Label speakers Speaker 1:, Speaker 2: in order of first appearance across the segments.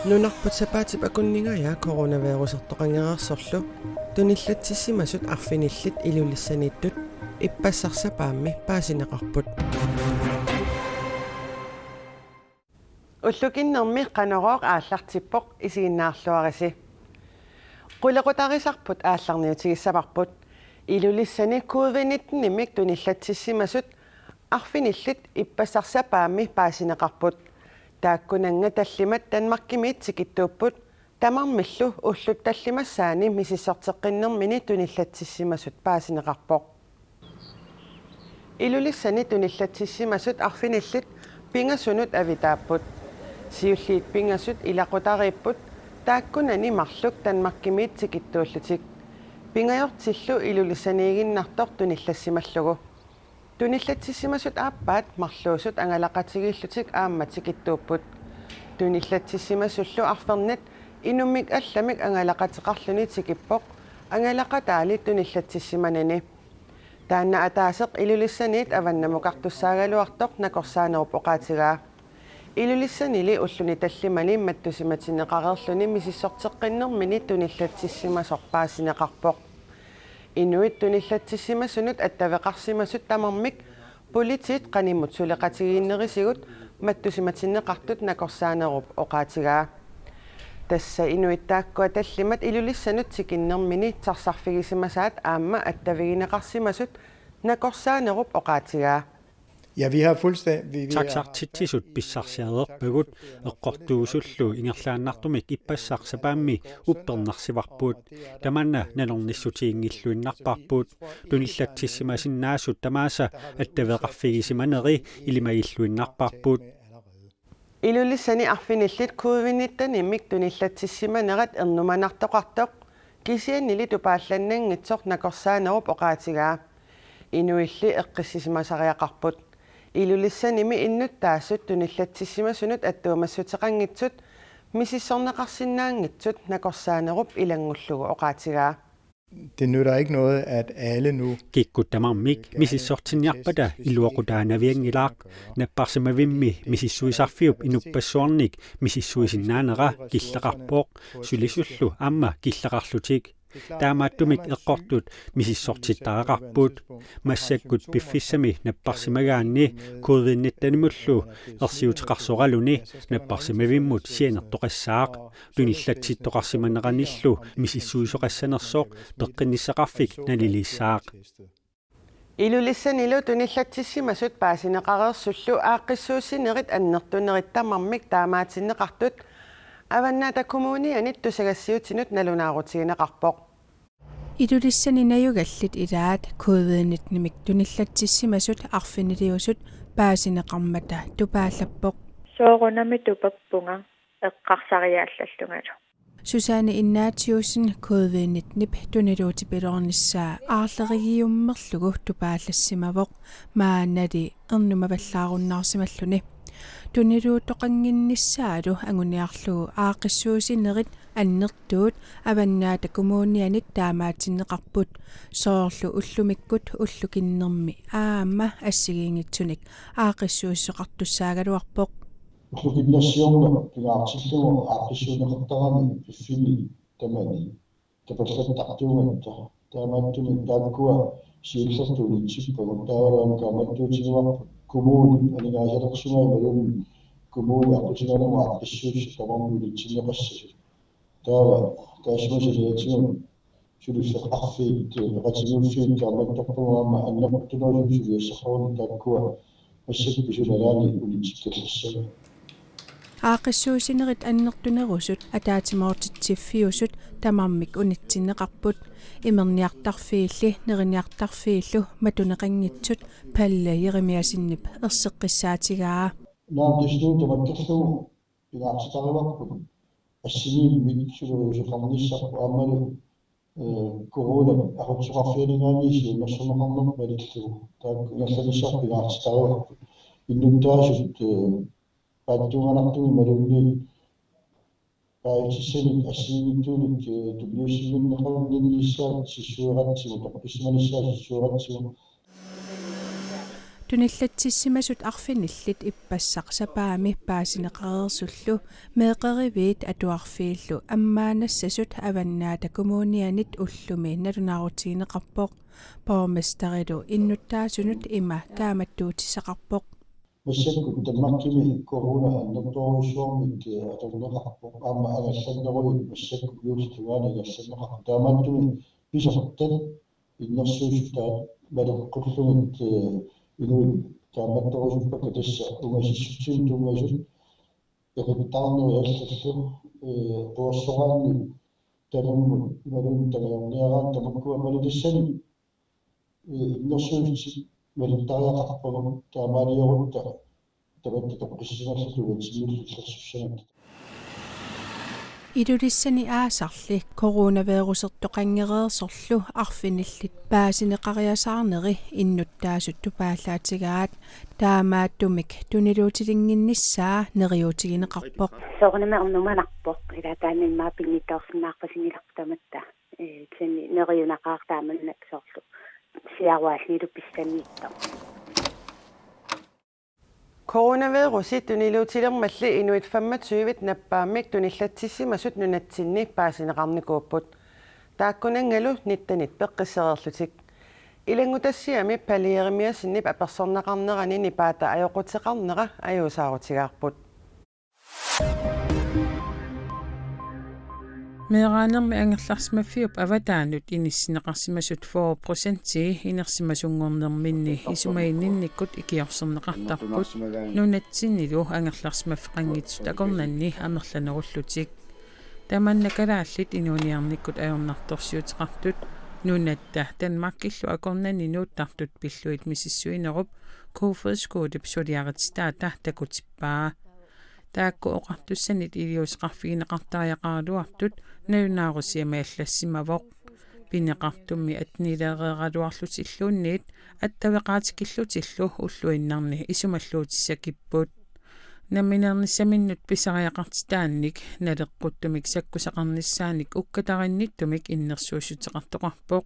Speaker 1: Nunarput sapaatip akunningaja coronavirusertoqangereersorlu tunillatisimasut arfinillit ilulissaniittut ippassarsapaammi paasineqarput ullukinnermi qanorooq aallartippoq isiginnaarluarisi qulequtarisarput aallarniutigissaparput ilulissani covid-19 tunillatisimasut arfinillit ippassarsapaammi paasineqarput taakkunanga tallimat Danmarkimiit sikittuupput tamarmillu ullut tallimassaani misissorteqqinnermini tunillatisimasut paasineqarpoq ilulissani tunillatisimasut arfinillit pingasunut avitaapput siulliit pingasut ilaqutariipput taakkunani marluk Danmarkimiit sikittuullutik pingajortillu ilulissaniiginnartor tunillassimallugu tunillatisimasut aappaat marluusut angalaqatigillutik aammatikittuupput tunillatisimasullu arfernat inummik allamik angalaqatiqarluni tikippoq angalaqataali tunillatisimanani taanna ataaseq ilulissaniit avannamuqartussaagaluartoq nakorsaanerup oqaatigaa ilullissanili ulluni tallimani mattusimatineqarerluni misissorteqqinnermini tunillatisimasorpaasineqarpoq inuit tunillatisimasunut attaveqarsimasut tamarmik politit qanimut suleqatigiinnerisigut mattusimatineqartut nakorsaanerup oqaatigaa tassa inuittaakkua tallimat ilullissanut sikinnermini tarsarfigisimasaat aamma attavigineqarsimasut nakorsaanerup oqaatigaa
Speaker 2: Ja, vi har fuldstændig...
Speaker 3: Taksartitsisut pissarsiaderpagut eqqortuusullu ingerlaannartumik ippassarsapaammi uppernarsivarpuut tamanna nanornissutiingilluinnarparpuut tunillatsissimasinnaasut tamaasa attaveqarfigisimaneri ilimagilluinnarparpuut
Speaker 1: ilulissani arfinillit covid-19 immik tunillatsissimanerat ernumanartoqartoq kisiannili tupaallannangitsoq nakorsaanerup oqaatigaa inuilli eqqissisimasariaqarput ilullissanimi innuttaassut tunillatsissimasunut attuumassutiqanngitsut misissorneqarsinnaangitsut nakorsaanerup ilangullugu oqaatigaa
Speaker 2: Det nytter ikke noget, at alle nu...
Speaker 3: Kikkuttamarmik misissortinniarpata iluoqutaanaviangilaaq napparsimavimmi misissuisarfiup inuppassuarnik misissuisinnaanera killeqarpooq sulisullu amma killeqarlutik taamaattumik eqqortut misissortittaqaqarpuut massakkut piffissami napparsimagaanni covid-19-mullu ersiutiqarsoqaluni napparsimavimmut sianertoqassaaq tunillatsittoqarsimaneranillu misissuisoqassanersoq peqqinnisseqarfik naliliissaaq
Speaker 1: ilulissanilu tunillatsissimasut paasineqareersullu aaqqissuussinerit annertunerit tamarmik taamaatinneqartut avannaata kommunianit tusagassiutinut nalunaarutigineqarpoq
Speaker 4: ilulissani ilaat covid-19 tunillatsissimasut arfiniliusut paasineqarmata tupaallappoq
Speaker 5: soorunami tupappunga eqqarsariaallallungalu
Speaker 4: Susanne Ignatiusen covid-19 tuniluutipilornissaa aarlerigiummerlugu tupaallassimavoq maannati ernumavallaarunnаарsimalluni tuniluuttoqanginnissaalu anguniarlugu aaqissuusinerit annertuut avannaata kommunianit taamaatinneqarput soorlu ullumikkut ullukinnermi aamma assigiingitsunik aaqissuussoqartussaagaluarpoq
Speaker 6: ullukinnersiorna pingaartillugu aaqissuuneqartarami piffini tamani tapallattartuugatta taamaattumi taakkua siillertuulitsippagut taavalaam kaamattuutigivarput kommuni aningaasaleqsungai maluni kommuni aqutingalugu aqqissuussi tamarmulitsinneqassasut taava taasmasaliatigun sulusseqarfiit eqatiguuffiit kaamattarpugaama anneqartunalugu suliassaqaruni taakkua массакписуналаани улитиккаллассага
Speaker 4: аақиссуусинерит аннертунерусут атаатимоортитсиффиусут тамармик унитсиннеқарпут имерниартарфиилли нериниартарфииллу матунеқангитсут палла еремиасиннип ерсеққиссаатигаа
Speaker 6: наамтиснуу тамаккерлугу пигаартитариварпут ассигииммик сулеруусеқарниссарпу ааммалу корона арутсоқарфиалингаанниси имерсунеқарнерпу малиллугу таакку ингерланissarpu пигаартитариварпут иннуттаасут пааттуганартуги малунни паатиссаник ассигиттууник тублиуссигиннеқарнинниссаат сиссуератсигу тоқписсиманиссаа сиссуератсигу
Speaker 4: Tunillattissimasut arfinillit ippassaq sapaami paasineqareersullu meeqeriviit atuarfiillu ammaanassasut avannaata kommunianit ullumi nalunarutiineqarpoq pormestarilu innuttaasunut ima kaamattuutisaqarpoq
Speaker 6: مسكوا تمكني كورونا النطوشومك أتغلق أما أنا سنغوي مسكوا يوسف وانا يسنغ دامتني بيشفتن النصوص تاع بدل قلت إنه كامتوش بكتش ومشيشين تومجن يقطعنا ويسلسل بوصواني تنم مرون تنميران تمكوا بلد السن النصوص وللطاقة أقوم تعمالي وقتا تبدأ تقشنا ستوتسمير في السنة
Speaker 4: Idulissani aasarli coronavirusertoqangereersorlu arfinillit paasineqariasaarneri innuttaasuttu paallaatigaat taamaattumik tuniluutilinginnissaa neriutigineqarpoq
Speaker 7: soornama ornumanarpoq ilataanimmaa pinnitorsinnaarpasinilaqtamatta tsanni neriunaqaartaamannak soorlu siarwaasnilu pissanniitta
Speaker 1: Coronavirusit tuniluutilermalli inuit 25 nappaamik tunillattissimasut nunatsinni paasineqarnikuupput taakkunangalu nittanit peqqissereerlutik ilangutassiami paliерimiasinnip apersornaqarnerani nipaata ajoqutеqarnera ajuusaarutigaarput
Speaker 8: Meeraanermi angerlarsmaffiup avataanut inissineqarsimasut 4% inersimasuнгорнерминни исумаиннинниккут икиорсернеқартарпут нунатсиннилу анgerlarsmaffеқангитсут акорнанни амерланеруллутик таманнакалааллит инуниарниккут аёрнарторсиутеқартут нунатта Данмаркиллу акорнанни нууттартут пиллуит миссуинеруп куферскуудип сулиаритстаата такутиппаа таакку оқартуссанит илиусеқарфигинеқартариақаалуартут наюнаарусиамааллассимавоқ пинеқартумми атнилерерадуарлутиллуунниит аттавеқаатикиллутиллу уллуиннарни исумаллуутиссакиппут наминерниссаминнут писариақартитаанник налеққуттумик саккусақарниссааник уккатаринниттумик иннерсуусутеқартоқарпоқ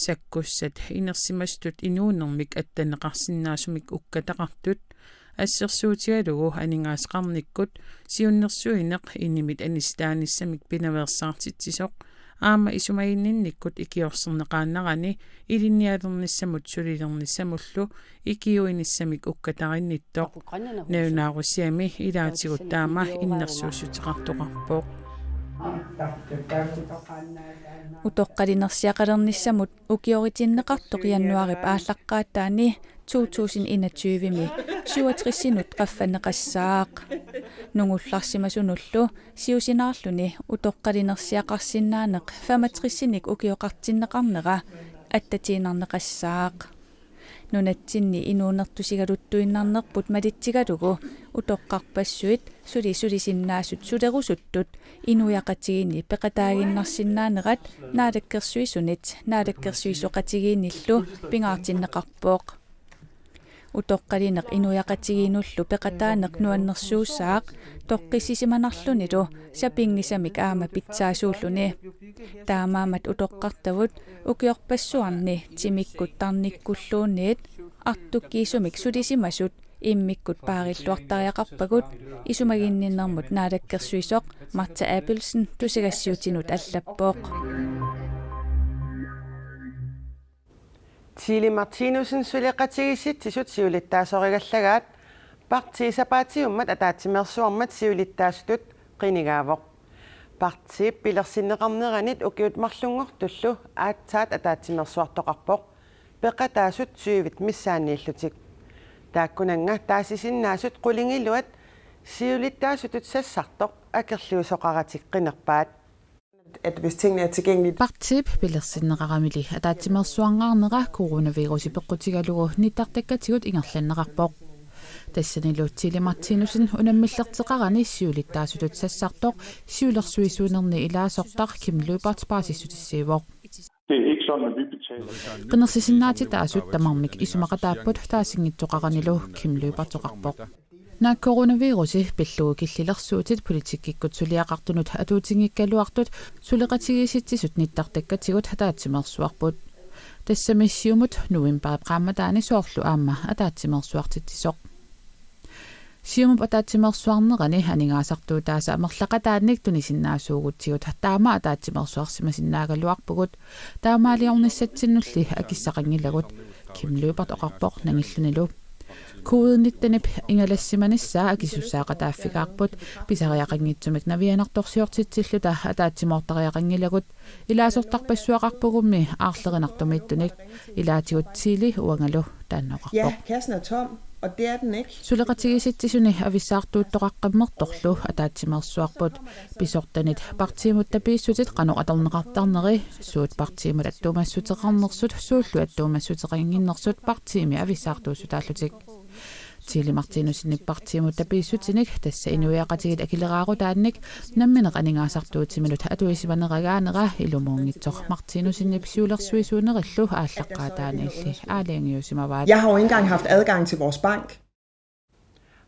Speaker 8: саккуссат инерсимастут инуунермик аттанеқарсинаасумик уккатақартут ассерсуутигалугу анингаасеқарниккут сиуннерсуинеқ инимит анистааниссамик пинаверсаартитсисоқ аама исумаиннинниккут икиорсернеқааннарани илинниалерниссамут сулилерниссамуллу икиуиниссамик уккатаринниттоқ наюнаарусиами илаатигут таама иннерсуусутеқартоқарпоқ
Speaker 9: утоққалинерсиақалерниссамут укиоритиннеқартоқ яннуарип ааллаққааттаани 2021 67-синут qaffannеқассаақ нунгулларсимасунуллу сиусинаарлуни утоққалинерсиақарсинаанеқ 65-синик укиоқартиннеқарнера аттатиинарнеқассаақ нунатсинни инуунертусигалуттуиннарнерпут малитсигалугу утоққарпассуит сулисиннаасут сулерусуттут инуяқатигини пеқатаагиннарсинаанерат наалаккерсуисунит наалаккерсуисоқатигииниллу пингаартиннеқарпооқ утоққалинеқ инуяқатигиинуллу пеқатаанеқ нуаннерсууссаақ тоққиссисиманарлунилу сапингисамик аама питсаасууллуни таамаамат утоққартавут укиорпассуарни тимиккут тарниккуллуунниит артуккиисумик сулисимасут иммиккут паариллуартариақарпагут исумагинниннэрмут наалаккерсуисоқ Марта Абелсен тусигассиутинут аллаппооқ
Speaker 1: Тили Мартинусен сулеқатигиситсисут сиулиттаасоригаллагаат партиисапаатиуммат атаатимерсуармат сиулиттаасутут қинигаавоқ партиип пилерсиннеқарнеранит укиут марлунгортуллу аатсаат атаатимерсуартоқарпоқ пеқатаасут сювит миссаанииллутик тааккунанга таасисиннаасут қулингилуат сиулиттаасутут сассартоқ акерлиусоқаратик қинерпаат
Speaker 10: at hvis tingene er tilgængelige.
Speaker 11: Partip pilersinneqaramili ataatimersuangaarnera coronavirusi peqqutigalugu nittartakkatigut ingerlannerarpoq тассанилуутсили Мартинусен унаммиллертеқарани сиулиттаасутут сассартоқ сиулерсуисуунерни илаасортар кимлуупарт паасиссутиссиивоқ qenersisиннаати таасут тамармик исумақатааппут таасингитсоқаранилу кимлуупартоқарпоқ на коронавируси пиллугу киллилерсуутит политиккиккут сулиақартунут атуутингиккалуартут сулеқатигиситсисут ниттартаккатигут хатаатсимерсуарпут тассамиссиумут нуимпаа qaamataani soorlu aamma ataatimersuartittisoq сиумуп атаатимерсуарнерани анигаасартуу тааса амерлақатаанник тунисиннаасуугутсигут таама атаатимерсуарсимасиннаагалуарпугут таамаалиорниссатсиннулли акиссақангилагут кимлуупарт оқарпоқ нангиллунилу куудниттанип ингалассиманиссаа акисуссаақатааффикаарпут писариақангитсумик навианарторсиортитсиллута атаатимоортариақангилагут илаасортарпассуақарпугумми аарлеринартумиттуник илаатигутсиили уангалу таанноқарпоқ.
Speaker 10: Ja, kassen er tom, og det er den ikke.
Speaker 11: Сулеқатигиситсисуни ависсаартууттораққаммерторлу атаатсимерсуарпут писортанит партиимут тапииссутит қано аторнеқартарнери суут партиимут аттуумассутеқарнерсут сууллу аттуумассутеқангиннерсут партиими ависсаартуусутааллутик Тили Мартинусиннип партиимут тапииссутиник тасса инуяақатигит акилераарутаанник намминеқанигаасартуутимилут атуисиманерагаанера илумуунгитсоқ Мартинусиннип сиулерсуисуунериллу ааллаққаатааниилли аалиангиусимаваат.
Speaker 10: Jeg har jo ikke engang haft adgang til vores bank.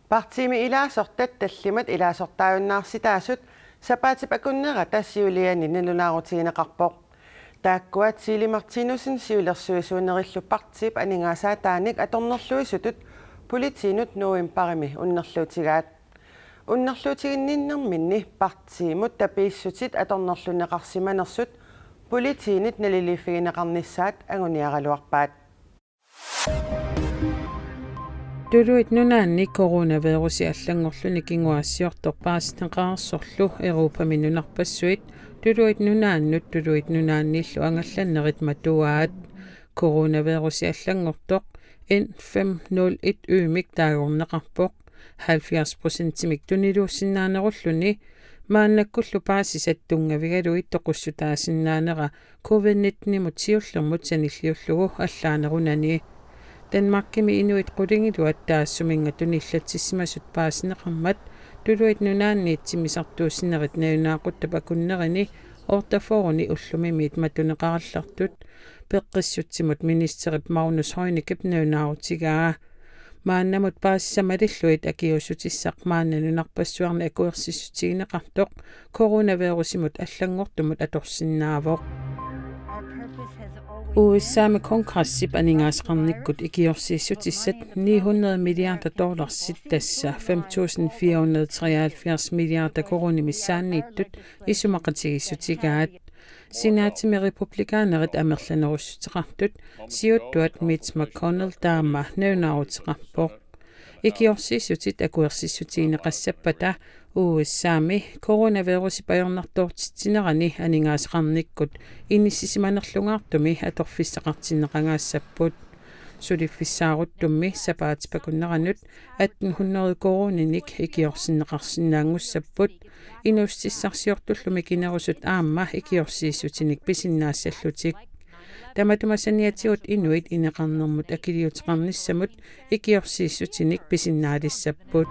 Speaker 1: Partimi ilaasortat tallimat ilaasortaajunnaarsitasut sapaatipakkunnerata tassiuliani nilunaarutiginaqqarpoq taakkua Tili Martinusin siulersuisuunerillu partip aningaasaattaanik atornerluisutut politiinut nuimparimi unnerluutigaat unnerluutiginninnerminni partimut tapiissutit atornerluneqarsimanersut politiinit nalilifigineqarnissaat anguniaraluarpaat.
Speaker 8: Turuit nunaanni coronavirusi allangorluni kinguassiortorpaasneqaarsorlu Europa minunarpassuit turuit nunaannillu angallannerit matuaat coronavirusi allangortoq N501 ymik taagorneqarpoq 70%-imik tuniluussinaanerulluni maannakkullu paasisattungavigaluit toqussutaasinnaaneqa COVID-19 tiullermut sanilliullugu allaanerunani Danmarkimi inuit qulingiluat taassuminga tunillatisimasut paasineqarmat tuluit nunaanniitsimisartuussinerit najunaaquttapakunnerini ortaforuni ullumimiit matuneqarallartut peqqissutsimut ministerip Magnus Heunicke najunaarutigaa maannamut paassamalilluit akiusutissaq maannanunarpassuarni akuersissutigineqartoq coronavirusimut allangortumut atorsinnaavoq USAme kongressip aningaasqarnikkut ikiorsiissutissat $900 milliarder sittassa 5.473 milliarder koronimissaanniittut isumaqatigissutigaat Senaatimi republikaanerit amerlanerussutiqartut siuttuat Mitch McConnell taama najunaarutiqarpoq ikiorsiissutit akuersissutigineqassapata USAme coronavirusi pajornartoortitsinerani aningaasqarnikkut inissisimanerlungaartumi atorfissaqartinneqangaassaput suliffissaaruttumi sapaatipakunneranut 1800 koroninik ikiorsinneqarsinnaangussaput inussissarsiortullumi kinerusut aamma ikiorsiissutinik pisinnaassallutik tamatumasaniatigut inuit ineqarnermut akiliuteqarnissamut ikiorsiissutinik pisinnaalissapput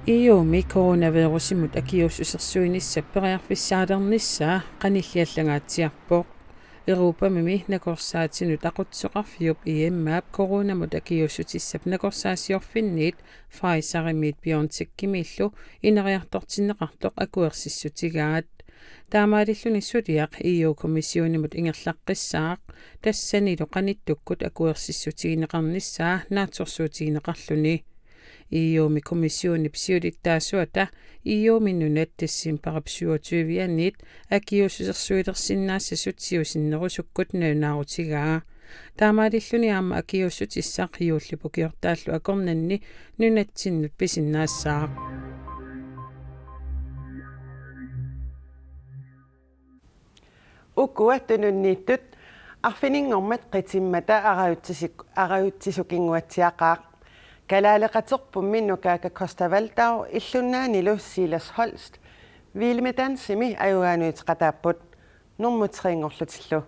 Speaker 8: Iumi coronavirusimut akiussusersuinissapperearfissaalernissaa qanilliallangaatsiarpoq Europa-mimi nakorsaatsinut aqutsoqarfiup iemmaap coronamut akiussutissap nakorsaasiorfinniit Pfizer-imiit BioNTech-kimillu ineriartortinneqartoq akuersissutigaat taamaalilluni suliaq EU-kommissionimut ingerlaqqissaaq tassanilu qanittukkut akuersissutigineqarnissaa naatsorsuutigineqarluni Iumi kommissioni psiulittaasuata iuminnunat tassimparap 27-iannit akiussusersuilersinnaassasut siusinnerusukkut najunaarutigaa taamaalilluni aamma akiussutissaq iullipukiortaallu akornanni nunatsinnut pisinnaassaaq
Speaker 1: ukkuattununniittut arfiningormat qitimmata arayuttisukinguatsiaqaaq Kalaaleqaterpummi nukaaka Costa Valdau illunnaanilu Silas Holst viilmetansimi ajugaanuitiqataapput normutrinngorlutillu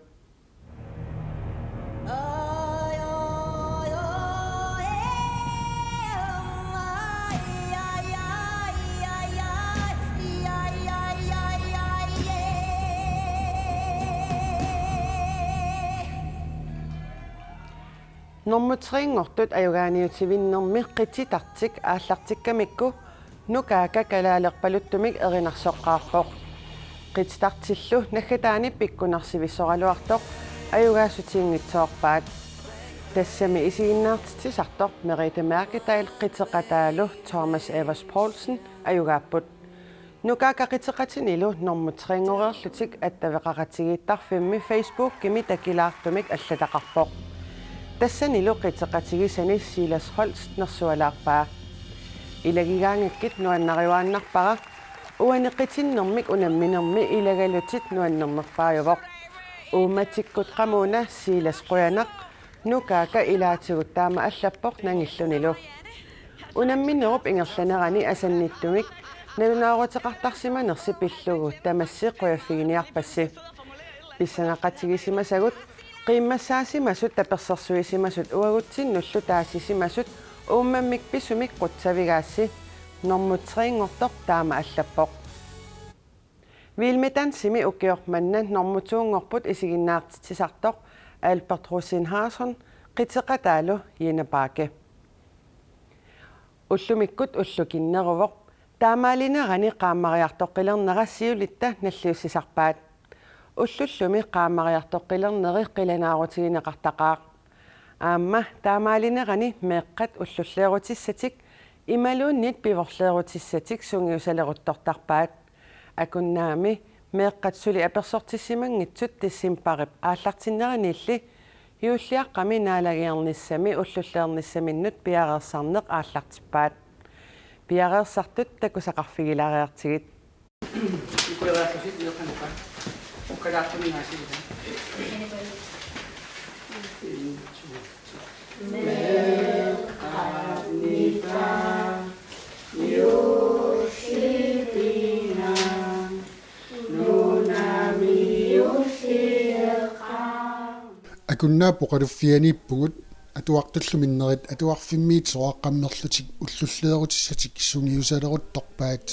Speaker 1: Normutrinngortut ajugaaniutivinnermi qititartik aallartikkamikku nukaaka kalaaleqpaluttumik erinarsoqqaarpoq qititartillu naggataani pikkunarsivissoraluartoq аюгаасутиингитсоорпаат тассами исигиннаартитсисарторп Merete Mærkedal qiteqataalu Thomas Evers Poulsen аюгааппут нукаакақитеқатинилу нормутрингориерлутик аттавеқақатигииттарфимми Facebook кими такилаартумик аллатақарпоқ тассанилу қитеқатигисани Silas Holst нерсуалаарпаа илагигаангиккит нуаннариуааннарпара уанеқитиннэрмик унамминерми илагалутит нуаннернерпаажувоқ ууматиккут qamuna Silas quyanaq нукаака илаатигут таама аллаппоқ нангиллунилу унамминеруп ингерланерани асанниттумик налунаарутеқартарсиманерси пиллугу тамасси қуяффигиниарпасси писсангақатигисимасагут қиммассаасимасут таперсерсуисимасут уагутсиннуллу таассисимасут ууммаммик писсумик қутсавигаасси нормутриингортоқ таама аллаппоқ вилметансими укиорманнан нормутуунгорпут исигиннаартитсисартоқ Albert Rosenhason qiteqataalu Jena-Bakke уллумиккут уллукиннеруvoq таамаалинерани qaamariartoqqilernera siulitta наллиуссисарпаат уллуллуми qaamariartoqqilerneri qilanaarutiginеqартaqaaq аама таамаалинерани меэккат уллуллеерутиссатик ималууннит пиворлеерутиссатик сунгиусалеруттортарпаат акуннаами меэккатсули аперсортиссимангитсут тассимпарип ааллартиннеринилли юуллиаққами наалагиерниссами уллуллеерниссаминнут пиареерсарнеқ ааллартиппаат пиареерсартут такусақарфигилариартигит
Speaker 12: акуннааппо қалуффианиппугут атуартуллуминнерит атуарфиммиит соаққаммерлутик уллуллеерутиссатик сунгиусалерутторпаат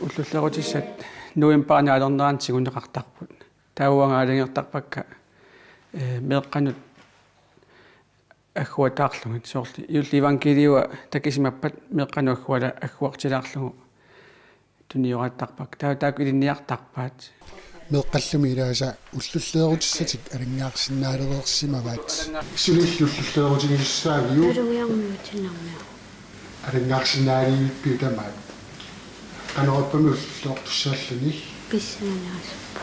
Speaker 13: уллуллерутиссат нуимпаанаалернераантигунеқартарпут тауангаалингертарпакка меэққанут аггуатаарлугут соорли иулли ивангелиуа такисимаппат меэққану аггуала аггуартилаарлугу туниораттарпак таакуилинниартарпаат
Speaker 12: меэққаллуми илааса уллуллеерутиссатик алингаарсинаалереерсимаваат сулиллуллуллеерутигиссаавиу
Speaker 7: алуиармиутиннармиа
Speaker 12: алингаарсинаалииппиутамаат канаорпами уллуллеортуссааллуни
Speaker 7: писсанаасуппа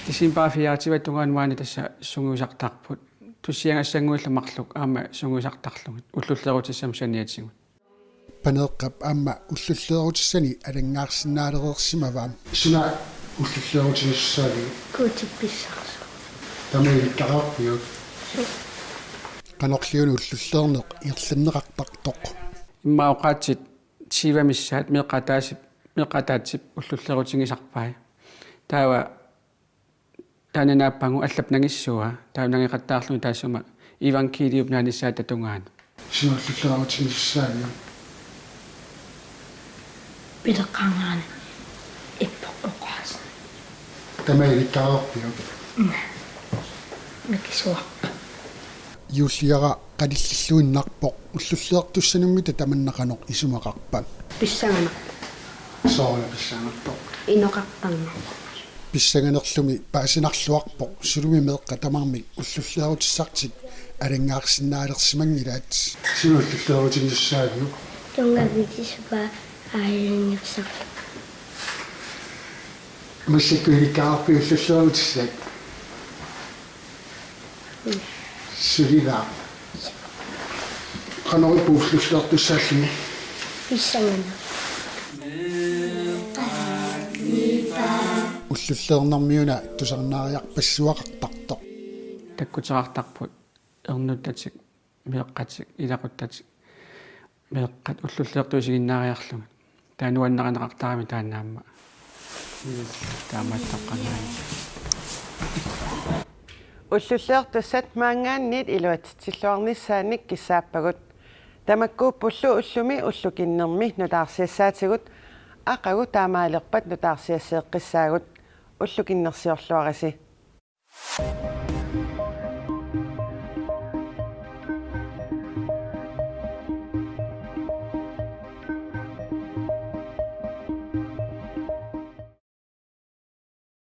Speaker 13: тисимпаафиаатива тунгаанмаани тасса сунгуисартарпут туссиангассангуилламарлук аама сунгуисартарлугут уллуллеерутиссам саниатсигут
Speaker 12: панеэққап аама уллуллеерутиссани алингаарсинаалереерсимаваам суна уллуллеерутигиссаави
Speaker 7: куутипписсарсу
Speaker 12: тамаиликкараарпиу канорлиуни уллуллеернеқ иерланнеқартартоқ
Speaker 13: иммаоқаатсит сивамиссаат меққатаатсип уллуллеерутигисарпаа таава тананааппангу аллапнагиссуа таунагиқаттаарлуни таассума ивангелиуп нааниссаат татунгаан
Speaker 12: суна уллуллеерутигиссаави
Speaker 7: пилеққангаана иппо оқаас
Speaker 12: тамаиликкараарпиу
Speaker 7: микисуа
Speaker 12: юллиара қалиллиллуиннарпоқ уллуллеертуссануммита таманнақанеқ исумақарпат
Speaker 7: писсагана
Speaker 12: соорна писсанерпоқ
Speaker 7: иноқартарна
Speaker 12: писсаганерлуми паасинарлуарпоқ сулуми меэққа тамармик уллуллеерутиссартик алингаарсинаалерсимангилаат суна уллуллеерутигиссаавиу
Speaker 7: тунгавитисупа аалингерсар
Speaker 12: массаккуиликкаарпи уллуллеерутиссак сулива канаорпу уллуллеертуссааллуни
Speaker 7: писсагана
Speaker 12: уллуллеернэрмиуна тусарнаариарпассуақартартоқ
Speaker 13: таккутерартарпут ернуттатик меэққатик илақуттатик меэққат уллуллеертуисигиннаариарлугут таануаннеранеқартарами тааннаамма таамааттаққанаани
Speaker 1: уллуллеертуссат маангаанниит илуатитсиллуарниссааник киссааппагут тамаккууппуллу уллуми уллукиннерми нутаарсиассаатигут ақагу таамаалерпат нутаарсиассеэққиссаагут уллукиннерсиорлуараси